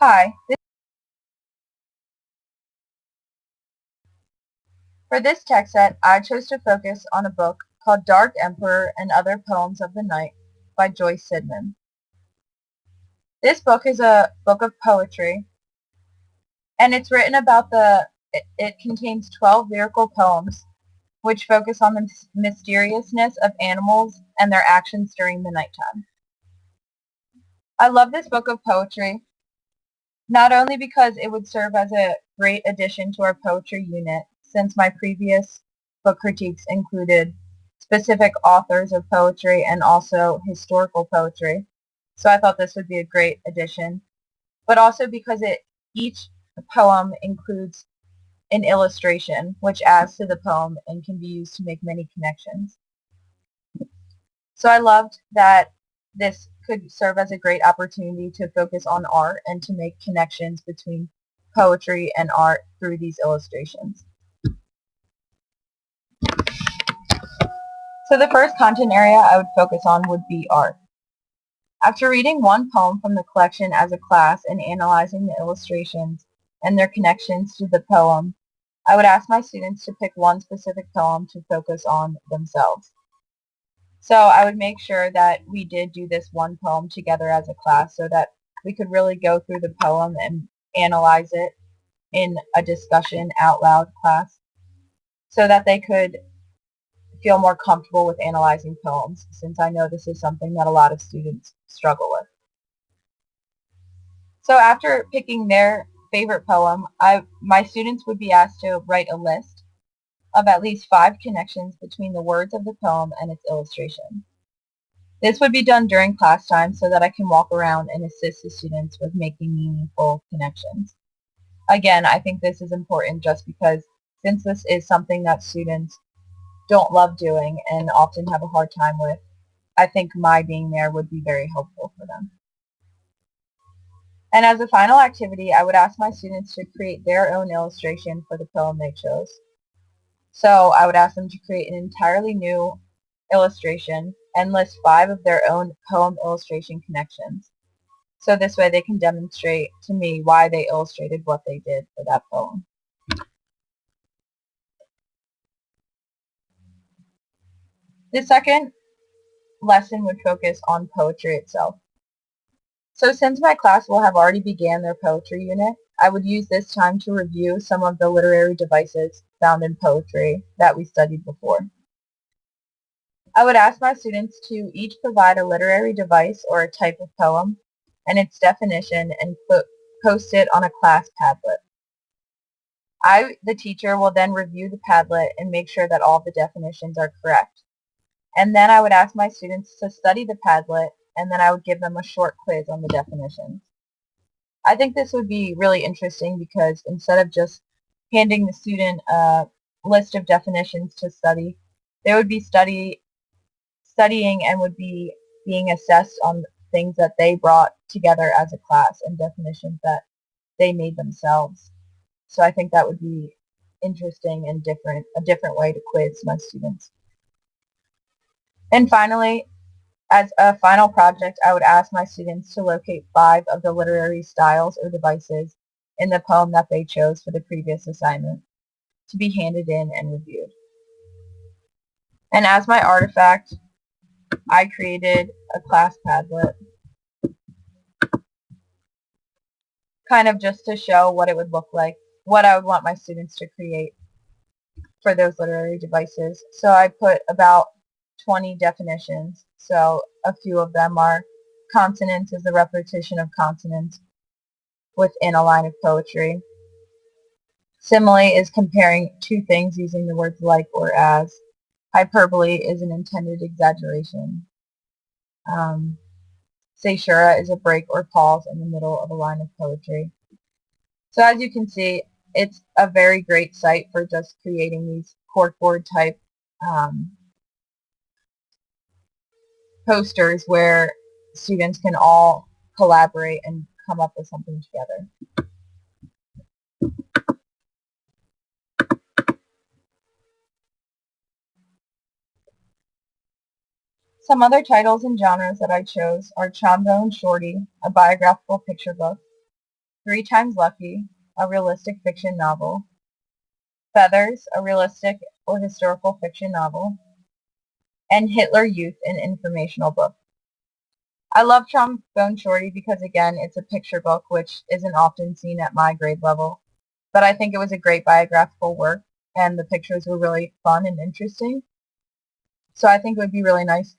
Hi, for this text set, I chose to focus on a book called Dark Emperor and Other Poems of the Night by Joyce Sidman. This book is a book of poetry, and it's written about it contains 12 lyrical poems which focus on the mysteriousness of animals and their actions during the nighttime. I love this book of poetry, not only because it would serve as a great addition to our poetry unit, since my previous book critiques included specific authors of poetry and also historical poetry. So I thought this would be a great addition, but also because each poem includes an illustration, which adds to the poem and can be used to make many connections. So I loved that this could serve as a great opportunity to focus on art and to make connections between poetry and art through these illustrations. So the first content area I would focus on would be art. After reading one poem from the collection as a class and analyzing the illustrations and their connections to the poem, I would ask my students to pick one specific poem to focus on themselves. So I would make sure that we did do this one poem together as a class so that we could really go through the poem and analyze it in a discussion out loud class so that they could feel more comfortable with analyzing poems, since I know this is something that a lot of students struggle with. So after picking their favorite poem, my students would be asked to write a list of at least 5 connections between the words of the poem and its illustration. This would be done during class time so that I can walk around and assist the students with making meaningful connections. Again, I think this is important just because since this is something that students don't love doing and often have a hard time with, I think my being there would be very helpful for them. And as a final activity, I would ask my students to create their own illustration for the poem they chose. So I would ask them to create an entirely new illustration and list 5 of their own poem illustration connections. So this way they can demonstrate to me why they illustrated what they did for that poem. The second lesson would focus on poetry itself. So since my class will have already began their poetry unit, I would use this time to review some of the literary devices found in poetry that we studied before. I would ask my students to each provide a literary device or a type of poem and its definition and post it on a class Padlet. I, the teacher, will then review the Padlet and make sure that all the definitions are correct. And then I would ask my students to study the Padlet, and then I would give them a short quiz on the definitions. I think this would be really interesting because instead of just handing the student a list of definitions to study, they would be studying and would be being assessed on things that they brought together as a class and definitions that they made themselves. So I think that would be interesting and a different way to quiz my students. And finally, as a final project, I would ask my students to locate 5 of the literary styles or devices in the poem that they chose for the previous assignment to be handed in and reviewed. And as my artifact, I created a class Padlet, kind of just to show what it would look like, what I would want my students to create for those literary devices. So I put about 20 definitions. So a few of them are consonants is the repetition of consonants within a line of poetry. Simile is comparing two things using the words like or as. Hyperbole is an intended exaggeration. Caesura is a break or pause in the middle of a line of poetry. So as you can see, it's a very great site for just creating these corkboard type posters where students can all collaborate and come up with something together. Some other titles and genres that I chose are Chombo and Shorty, a biographical picture book, Three Times Lucky, a realistic fiction novel. Feathers, a realistic or historical fiction novel. And Hitler Youth, an informational book. I love Trombone Shorty because, again, it's a picture book, which isn't often seen at my grade level. But I think it was a great biographical work, and the pictures were really fun and interesting. So I think it would be really nice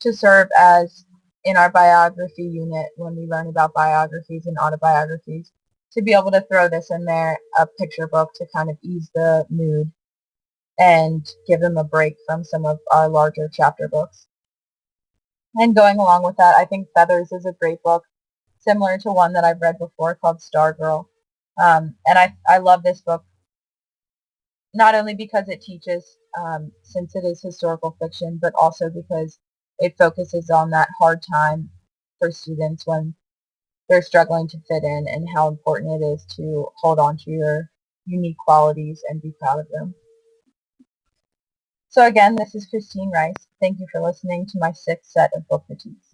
to serve as in our biography unit when we learn about biographies and autobiographies, to be able to throw this in there, a picture book, to kind of ease the mood and give them a break from some of our larger chapter books. And going along with that, I think Feathers is a great book, similar to one that I've read before called Stargirl. And I love this book, not only because it teaches, since it is historical fiction, but also because it focuses on that hard time for students when they're struggling to fit in, and how important it is to hold on to your unique qualities and be proud of them. So again, this is Christine Rice. Thank you for listening to my 6th set of book critiques.